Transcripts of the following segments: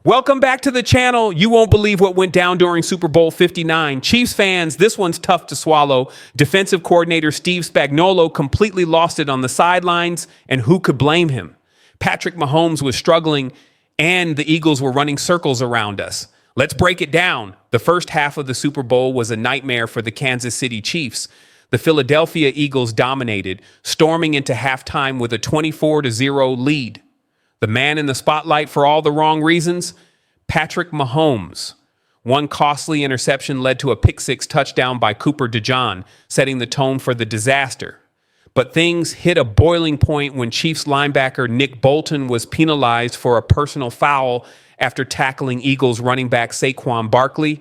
Welcome back to the channel. You won't believe what went down during Super Bowl 59. Chiefs fans, this one's tough to swallow. Defensive coordinator Steve Spagnuolo completely lost it on the sidelines, and who could blame him? Patrick Mahomes was struggling, and the Eagles were running circles around us. Let's break it down. The first half of the Super Bowl was a nightmare for the Kansas City Chiefs. The Philadelphia Eagles dominated, storming into halftime with a 24-0 lead. The man in the spotlight for all the wrong reasons, Patrick Mahomes. One costly interception led to a pick-six touchdown by Cooper DeJean, setting the tone for the disaster. But things hit a boiling point when Chiefs linebacker Nick Bolton was penalized for a personal foul after tackling Eagles running back Saquon Barkley.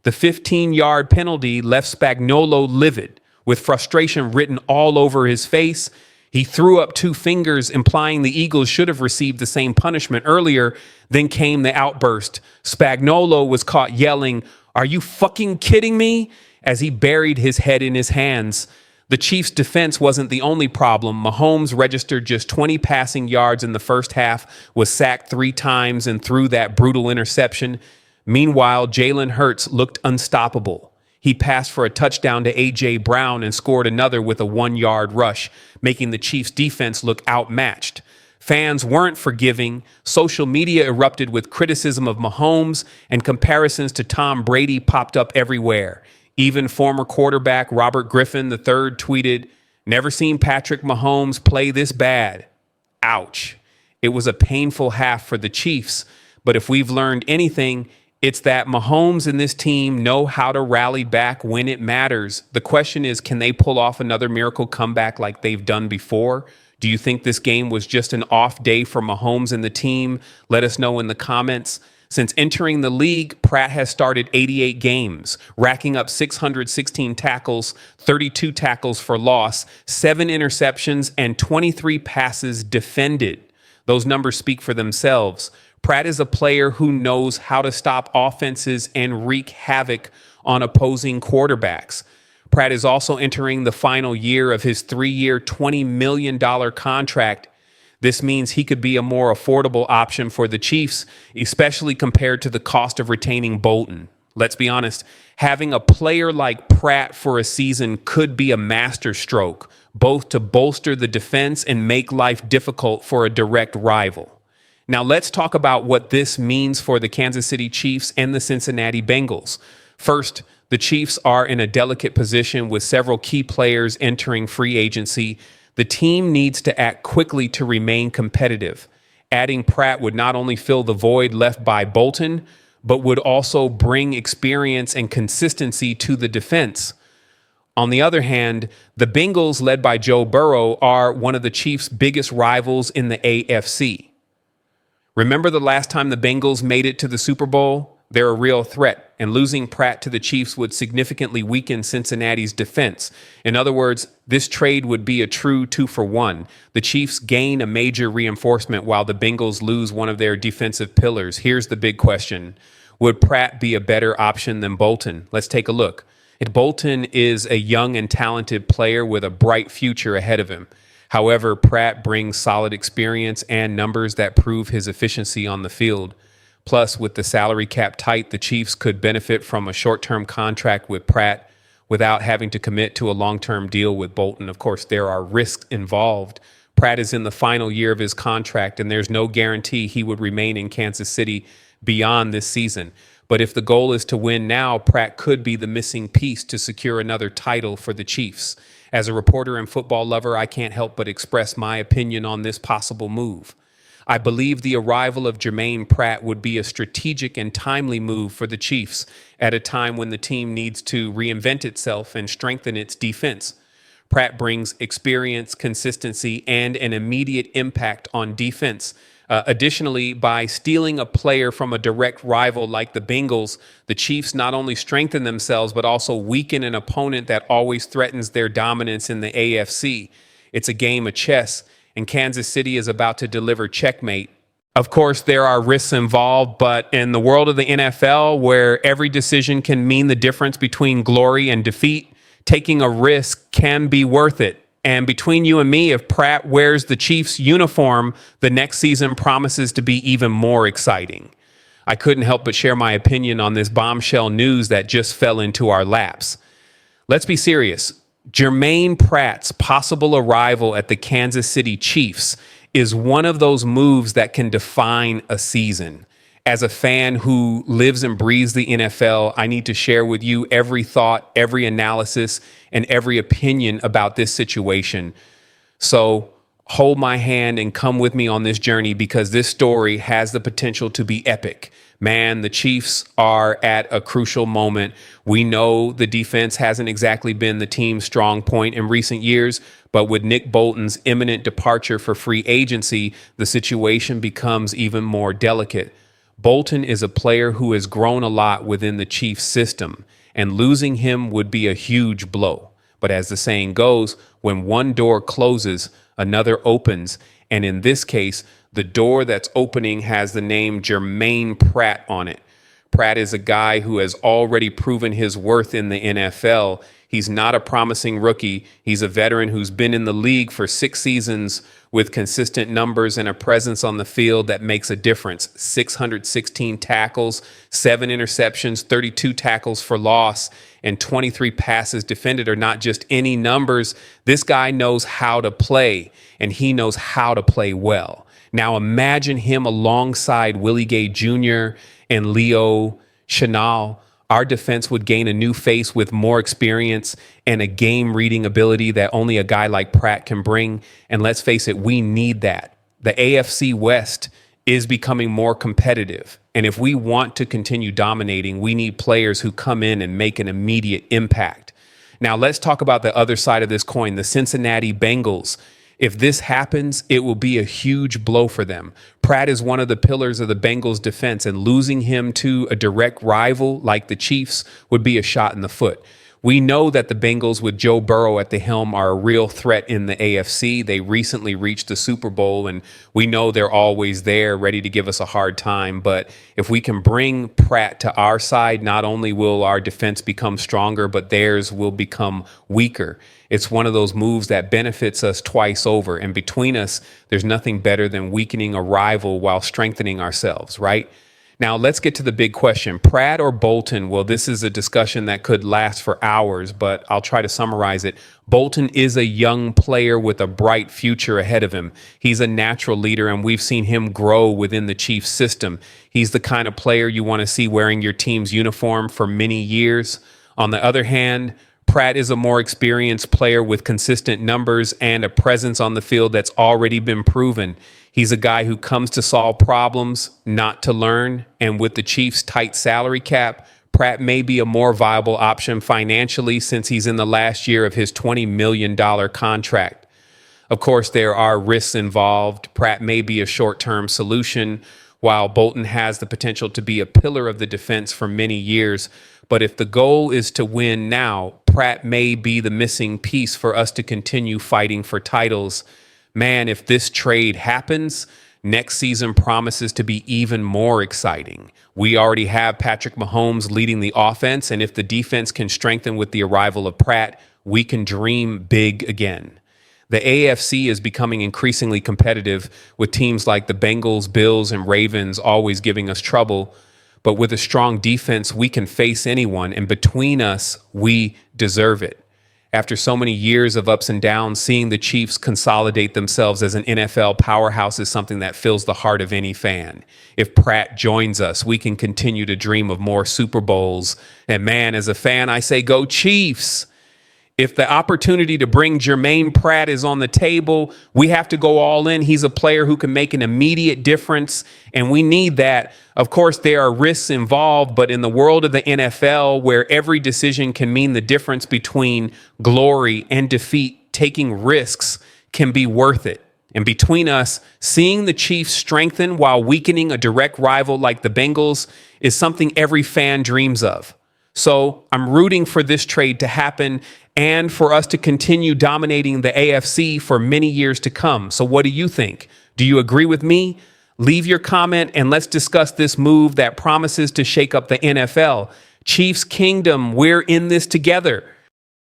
The 15-yard penalty left Spagnuolo livid, with frustration written all over his face. He threw up two fingers, implying the Eagles should have received the same punishment earlier. Then came the outburst. Spagnuolo was caught yelling, "Are you fucking kidding me?" as he buried his head in his hands. The Chiefs' defense wasn't the only problem. Mahomes registered just 20 passing yards in the first half, was sacked 3 times, and threw that brutal interception. Meanwhile, Jalen Hurts looked unstoppable. He passed for a touchdown to A.J. Brown and scored another with a 1-yard rush, making the Chiefs' defense look outmatched. Fans weren't forgiving. Social media erupted with criticism of Mahomes, and comparisons to Tom Brady popped up everywhere. Even former quarterback Robert Griffin III tweeted, "Never seen Patrick Mahomes play this bad." Ouch. It was a painful half for the Chiefs, but if we've learned anything, it's that Mahomes and this team know how to rally back when it matters. The question is, can they pull off another miracle comeback like they've done before? Do you think this game was just an off day for Mahomes and the team? Let us know in the comments. Since entering the league, Pratt has started 88 games, racking up 616 tackles, 32 tackles for loss, 7 interceptions, and 23 passes defended. Those numbers speak for themselves. Pratt is a player who knows how to stop offenses and wreak havoc on opposing quarterbacks. Pratt is also entering the final year of his 3-year, $20 million contract. This means he could be a more affordable option for the Chiefs, especially compared to the cost of retaining Bolton. Let's be honest, having a player like Pratt for a season could be a masterstroke, both to bolster the defense and make life difficult for a direct rival. Now let's talk about what this means for the Kansas City Chiefs and the Cincinnati Bengals. First, the Chiefs are in a delicate position with several key players entering free agency. The team needs to act quickly to remain competitive. Adding Pratt would not only fill the void left by Bolton, but would also bring experience and consistency to the defense. On the other hand, the Bengals, led by Joe Burrow, are one of the Chiefs' biggest rivals in the AFC. Remember the last time the Bengals made it to the Super Bowl? They're a real threat, and losing Pratt to the Chiefs would significantly weaken Cincinnati's defense. In other words, this trade would be a true 2-for-1. The Chiefs gain a major reinforcement while the Bengals lose one of their defensive pillars. Here's the big question. Would Pratt be a better option than Bolton? Let's take a look. Bolton is a young and talented player with a bright future ahead of him. However, Pratt brings solid experience and numbers that prove his efficiency on the field. Plus, with the salary cap tight, the Chiefs could benefit from a short-term contract with Pratt without having to commit to a long-term deal with Bolton. Of course, there are risks involved. Pratt is in the final year of his contract, and there's no guarantee he would remain in Kansas City beyond this season. But if the goal is to win now, Pratt could be the missing piece to secure another title for the Chiefs. As a reporter and football lover, I can't help but express my opinion on this possible move. I believe the arrival of Jermaine Pratt would be a strategic and timely move for the Chiefs at a time when the team needs to reinvent itself and strengthen its defense. Pratt brings experience, consistency, and an immediate impact on defense. Additionally, by stealing a player from a direct rival like the Bengals, the Chiefs not only strengthen themselves, but also weaken an opponent that always threatens their dominance in the AFC. It's a game of chess, and Kansas City is about to deliver checkmate. Of course, there are risks involved, but in the world of the NFL, where every decision can mean the difference between glory and defeat, taking a risk can be worth it. And between you and me, if Pratt wears the Chiefs uniform, the next season promises to be even more exciting. I couldn't help but share my opinion on this bombshell news that just fell into our laps. Let's be serious. Jermaine Pratt's possible arrival at the Kansas City Chiefs is one of those moves that can define a season. As a fan who lives and breathes the NFL, I need to share with you every thought, every analysis, and every opinion about this situation. So hold my hand and come with me on this journey because this story has the potential to be epic. Man, the Chiefs are at a crucial moment. We know the defense hasn't exactly been the team's strong point in recent years, but with Nick Bolton's imminent departure for free agency, the situation becomes even more delicate. Bolton is a player who has grown a lot within the Chiefs system, and losing him would be a huge blow. But as the saying goes, when one door closes, another opens. And in this case, the door that's opening has the name Jermaine Pratt on it. Pratt is a guy who has already proven his worth in the NFL. He's not a promising rookie. He's a veteran who's been in the league for 6 seasons with consistent numbers and a presence on the field that makes a difference. 616 tackles, 7 interceptions, 32 tackles for loss, and 23 passes defended are not just any numbers. This guy knows how to play, and he knows how to play well. Now imagine him alongside Willie Gay Jr. and Leo Chenal. Our defense would gain a new face with more experience and a game-reading ability that only a guy like Pratt can bring. And let's face it, we need that. The AFC West is becoming more competitive. And if we want to continue dominating, we need players who come in and make an immediate impact. Now, let's talk about the other side of this coin, the Cincinnati Bengals. If this happens, it will be a huge blow for them. Pratt is one of the pillars of the Bengals defense, and losing him to a direct rival like the Chiefs would be a shot in the foot. We know that the Bengals with Joe Burrow at the helm are a real threat in the AFC. They recently reached the Super Bowl, and we know they're always there, ready to give us a hard time. But if we can bring Pratt to our side, not only will our defense become stronger, but theirs will become weaker. It's one of those moves that benefits us twice over. And between us, there's nothing better than weakening a rival while strengthening ourselves, right? Now, let's get to the big question. Pratt or Bolton? Well, this is a discussion that could last for hours, but I'll try to summarize it. Bolton is a young player with a bright future ahead of him. He's a natural leader, and we've seen him grow within the Chiefs system. He's the kind of player you want to see wearing your team's uniform for many years. On the other hand, Pratt is a more experienced player with consistent numbers and a presence on the field that's already been proven. He's a guy who comes to solve problems, not to learn. And with the Chiefs' tight salary cap, Pratt may be a more viable option financially since he's in the last year of his $20 million contract. Of course, there are risks involved. Pratt may be a short-term solution, while Bolton has the potential to be a pillar of the defense for many years. But if the goal is to win now, Pratt may be the missing piece for us to continue fighting for titles. Man, if this trade happens, next season promises to be even more exciting. We already have Patrick Mahomes leading the offense, and if the defense can strengthen with the arrival of Pratt, we can dream big again. The AFC is becoming increasingly competitive with teams like the Bengals, Bills, and Ravens always giving us trouble. But with a strong defense, we can face anyone, and between us, we deserve it. After so many years of ups and downs, seeing the Chiefs consolidate themselves as an NFL powerhouse is something that fills the heart of any fan. If Pratt joins us, we can continue to dream of more Super Bowls. And man, as a fan, I say go Chiefs. If the opportunity to bring Jermaine Pratt is on the table, we have to go all in. He's a player who can make an immediate difference, and we need that. Of course, there are risks involved, but in the world of the NFL, where every decision can mean the difference between glory and defeat, taking risks can be worth it. And between us, seeing the Chiefs strengthen while weakening a direct rival like the Bengals is something every fan dreams of. So I'm rooting for this trade to happen and for us to continue dominating the AFC for many years to come. So what do you think? Do you agree with me? Leave your comment and let's discuss this move that promises to shake up the NFL. Chiefs Kingdom, we're in this together.